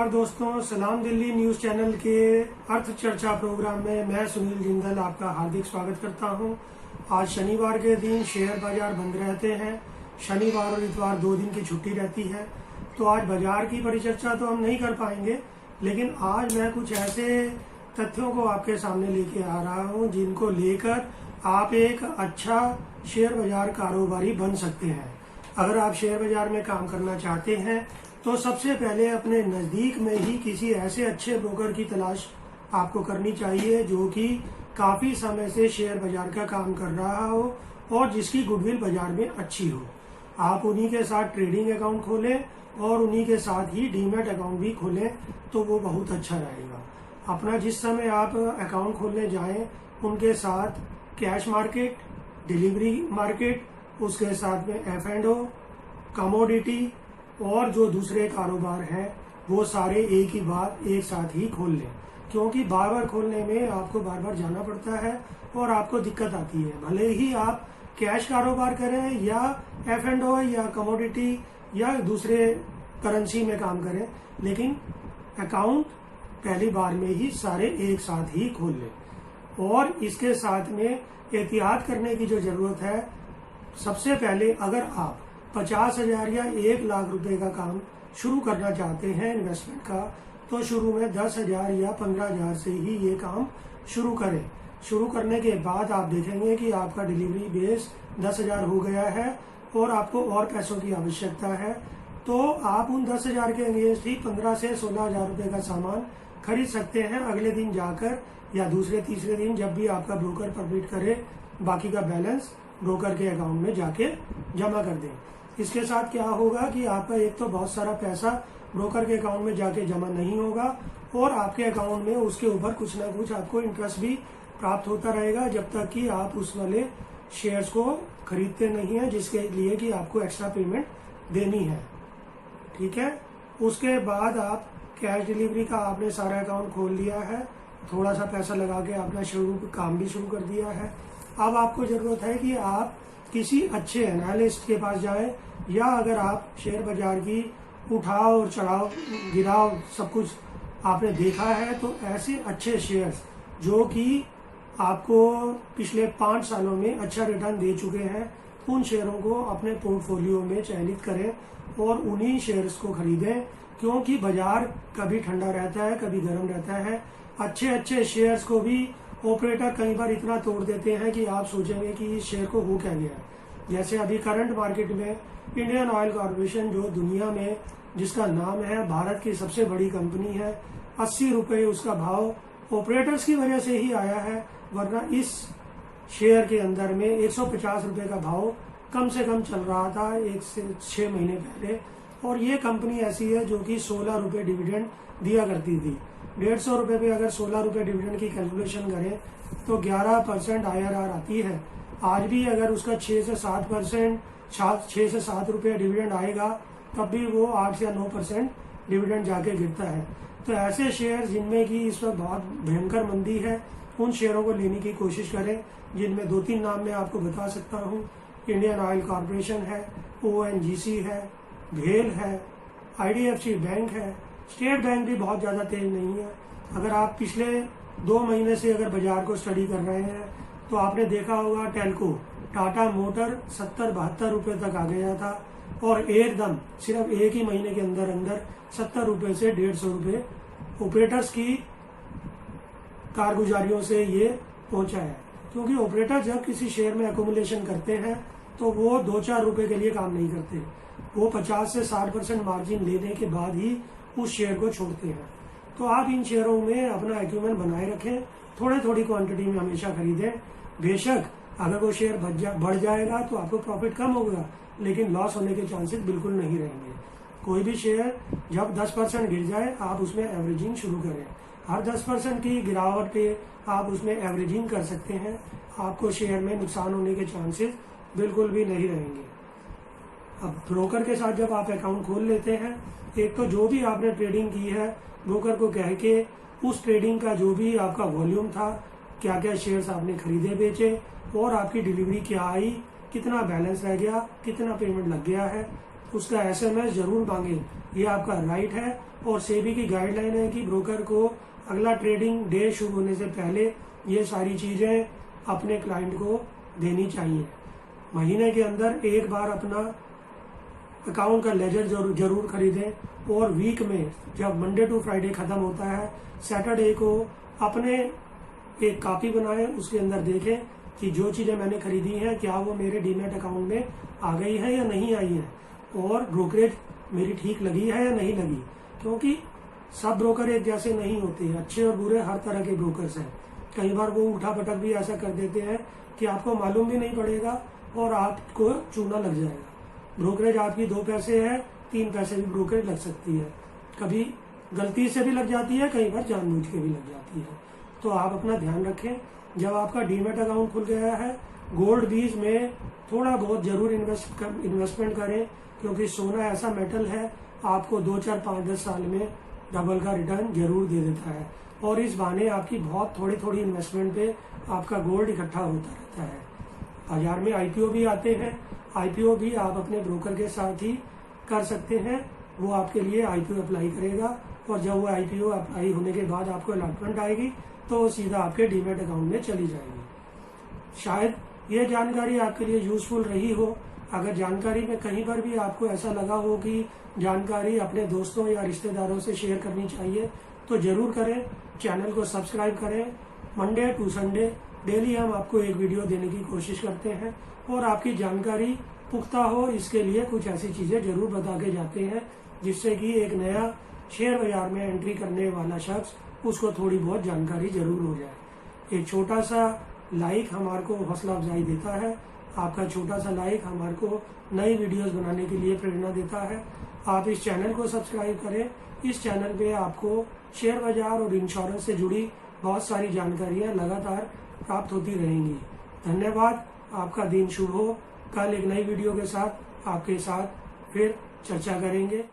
नमस्कार दोस्तों, सलाम दिल्ली न्यूज चैनल के अर्थ चर्चा प्रोग्राम में मैं सुनील जिंदल आपका हार्दिक स्वागत करता हूं। आज शनिवार के दिन शेयर बाजार बंद रहते हैं। शनिवार और इतवार 2 दिन की छुट्टी रहती है, तो आज बाजार की परिचर्चा तो हम नहीं कर पाएंगे, लेकिन आज मैं कुछ ऐसे तथ्यों को आपके सामने लेके आ रहा हूं जिनको लेकर आप एक अच्छा शेयर बाजार कारोबारी बन सकते हैं। अगर आप शेयर बाजार में काम करना चाहते हैं तो सबसे पहले अपने नज़दीक में ही किसी ऐसे अच्छे ब्रोकर की तलाश आपको करनी चाहिए जो कि काफ़ी समय से शेयर बाजार का काम कर रहा हो और जिसकी गुडविल बाजार में अच्छी हो। आप उन्हीं के साथ ट्रेडिंग अकाउंट खोलें और उन्हीं के साथ ही डीमैट अकाउंट भी खोलें तो वो बहुत अच्छा रहेगा। अपना जिस समय आप अकाउंट खोलने जाएं उनके साथ कैश मार्केट, डिलीवरी मार्केट, उसके साथ में F&O, कमोडिटी और जो दूसरे कारोबार हैं वो सारे एक ही बार एक साथ ही खोल लें, क्योंकि बार बार खोलने में आपको बार बार जाना पड़ता है और आपको दिक्कत आती है। भले ही आप कैश कारोबार करें या F&O या कमोडिटी या दूसरे करेंसी में काम करें, लेकिन अकाउंट पहली बार में ही सारे एक साथ ही खोल लें। और इसके साथ में एहतियात करने की जो जरूरत है, सबसे पहले अगर आप 50,000 या 1 लाख रुपए का काम शुरू करना चाहते हैं इन्वेस्टमेंट का, तो शुरू में 10,000 या 15,000 से ही ये काम शुरू करें। शुरू करने के बाद आप देखेंगे कि आपका डिलीवरी बेस 10,000 हो गया है और आपको और पैसों की आवश्यकता है, तो आप उन 10,000 के अगेंस्ट ही 15 से 16,000 रुपए का सामान खरीद सकते हैं। अगले दिन जाकर या दूसरे तीसरे दिन जब भी आपका ब्रोकर परमिट करे, बाकी का बैलेंस ब्रोकर के अकाउंट में जाके जमा कर दें। इसके साथ क्या होगा कि आपका एक तो बहुत सारा पैसा ब्रोकर के अकाउंट में जाके जमा नहीं होगा और आपके अकाउंट में उसके ऊपर कुछ ना कुछ आपको इंटरेस्ट भी प्राप्त होता रहेगा जब तक कि आप उस वाले शेयर्स को खरीदते नहीं है जिसके लिए कि आपको एक्स्ट्रा पेमेंट देनी है। ठीक है, उसके बाद आप कैश डिलीवरी का आपने सारा अकाउंट खोल लिया है, थोड़ा सा पैसा लगा के आपने काम भी शुरू कर दिया है। अब आपको जरूरत है कि आप किसी अच्छे एनालिस्ट के पास जाएं, या अगर आप शेयर बाजार की उठाव और चढ़ाव गिराव सब कुछ आपने देखा है तो ऐसे अच्छे शेयर्स जो कि आपको पिछले 5 सालों में अच्छा रिटर्न दे चुके हैं, उन शेयरों को अपने पोर्टफोलियो में चयनित करें और उन्हीं शेयर्स को खरीदें, क्योंकि बाजार कभी ठंडा रहता है कभी गर्म रहता है। अच्छे शेयर्स को भी ऑपरेटर कई बार इतना तोड़ देते हैं कि आप सोचेंगे कि इस शेयर को हो क्या गया। जैसे अभी करंट मार्केट में इंडियन ऑयल कॉर्पोरेशन, जो दुनिया में जिसका नाम है, भारत की सबसे बड़ी कंपनी है, 80 रुपये उसका भाव ऑपरेटर्स की वजह से ही आया है, वरना इस शेयर के अंदर में 150 रुपये का भाव कम से कम चल रहा था 1 से 6 महीने पहले। और ये कंपनी ऐसी है जो कि 16 रुपये डिविडेंड दिया करती थी। 150 रुपये पे अगर 16 रुपये डिविडेंड की कैलकुलेशन करें तो 11% IRR आती है। आज भी अगर उसका 6 से 7 रुपये डिविडेंड आएगा तब भी वो 8 या 9% डिविडेंड जाके गिरता है। तो ऐसे शेयर जिनमें कि इस वक्त बहुत भयंकर मंदी है, उन शेयरों को लेने की कोशिश करें, जिनमें 2-3 नाम मैं आपको बता सकता हूँ। इंडियन ऑयल कॉर्पोरेशन है, ONGC है, भेल है, IDFC बैंक है, स्टेट बैंक भी बहुत ज़्यादा तेज नहीं है। अगर आप पिछले 2 महीने से अगर बाजार को स्टडी कर रहे हैं तो आपने देखा होगा टेल्को, टाटा मोटर 70-72 रुपये तक आ गया था और एकदम सिर्फ एक ही महीने के अंदर 70 रुपये से 150 रुपये ऑपरेटर्स की कारगुजारियों से ये पहुंचा है। क्योंकि ऑपरेटर जब किसी शेयर में एकोमुलेशन करते हैं तो वो 2-4 रुपये के लिए काम नहीं करते, वो 50 से 60% मार्जिन लेने के बाद ही उस शेयर को छोड़ते हैं। तो आप इन शेयरों में अपना एक्यूमेंट बनाए रखें, थोड़ी क्वांटिटी में हमेशा खरीदें। बेशक अगर वो शेयर बढ़ जाएगा तो आपको प्रॉफिट कम होगा, लेकिन लॉस होने के चांसेस बिल्कुल नहीं रहेंगे। कोई भी शेयर जब 10% गिर जाए आप उसमें एवरेजिंग शुरू करें। हर 10% की गिरावट पे आप उसमें एवरेजिंग कर सकते हैं, आपको शेयर में नुकसान होने के चांसेस बिल्कुल भी नहीं रहेंगे। अब ब्रोकर के साथ जब आप अकाउंट खोल लेते हैं, एक तो जो भी आपने ट्रेडिंग की है ब्रोकर को कह के उस ट्रेडिंग का जो भी आपका वॉल्यूम था, क्या क्या शेयर्स आपने खरीदे बेचे और आपकी डिलीवरी क्या आई, कितना बैलेंस रह गया, कितना पेमेंट लग गया है, उसका SMS जरूर मांगे, ये आपका राइट है। और सेबी की गाइडलाइन है कि ब्रोकर को अगला ट्रेडिंग डे शुरू होने से पहले ये सारी चीज़ें अपने क्लाइंट को देनी चाहिए। महीने के अंदर एक बार अपना अकाउंट का लेजर जरूर खरीदें, और वीक में जब मंडे टू फ्राइडे ख़त्म होता है, सैटरडे को अपने एक कॉपी बनाएं, उसके अंदर देखें कि जो चीज़ें मैंने खरीदी हैं क्या वो मेरे डीमैट अकाउंट में आ गई है या नहीं आई है, और ब्रोकरेज मेरी ठीक लगी है या नहीं लगी। क्योंकि सब ब्रोकर एक जैसे नहीं होते, अच्छे और बुरे हर तरह के ब्रोकर्स हैं। कई बार वो उठा पटक भी ऐसा कर देते हैं कि आपको मालूम भी नहीं पड़ेगा और आपको चूना लग जाएगा। ब्रोकरेज आपकी 2 पैसे है, 3 पैसे भी ब्रोकरेज लग सकती है, कभी गलती से भी लग जाती है, कई बार जानबूझ के भी लग जाती है। तो आप अपना ध्यान रखें। जब आपका डीमैट अकाउंट खुल गया है, गोल्ड बीज में थोड़ा बहुत जरूर इन्वेस्टमेंट करें, क्योंकि सोना ऐसा मेटल है आपको 2, 4, 5, 10 साल में डबल का रिटर्न जरूर दे देता है। और इस बहाने आपकी बहुत थोड़ी इन्वेस्टमेंट पे आपका गोल्ड इकट्ठा होता रहता है। बाजार में IPO भी आते हैं, IPO भी आप अपने ब्रोकर के साथ ही कर सकते हैं। वो आपके लिए IPO अप्लाई करेगा, और जब वो IPO अप्लाई होने के बाद आपको अलॉटमेंट आएगी तो वो सीधा आपके डीमैट अकाउंट में चली जाएगी। शायद ये जानकारी आपके लिए यूजफुल रही हो। अगर जानकारी में कहीं पर भी आपको ऐसा लगा हो कि जानकारी अपने दोस्तों या रिश्तेदारों से शेयर करनी चाहिए तो जरूर करें। चैनल को सब्सक्राइब करें। मंडे टू संडे डेली हम आपको एक वीडियो देने की कोशिश करते हैं, और आपकी जानकारी पुख्ता हो इसके लिए कुछ ऐसी चीज़ें जरूर बता के जाते हैं जिससे कि एक नया शेयर बाजार में एंट्री करने वाला शख्स उसको थोड़ी बहुत जानकारी जरूर हो जाए। एक छोटा सा लाइक हमारे को हौसला अफजाई देता है। आपका छोटा सा लाइक हमारे को नई वीडियोस बनाने के लिए प्रेरणा देता है। आप इस चैनल को सब्सक्राइब करें। इस चैनल पे आपको शेयर बाजार और इंश्योरेंस से जुड़ी बहुत सारी जानकारियां लगातार प्राप्त होती रहेंगी। धन्यवाद। आपका दिन शुभ हो। कल एक नई वीडियो के साथ आपके साथ फिर चर्चा करेंगे।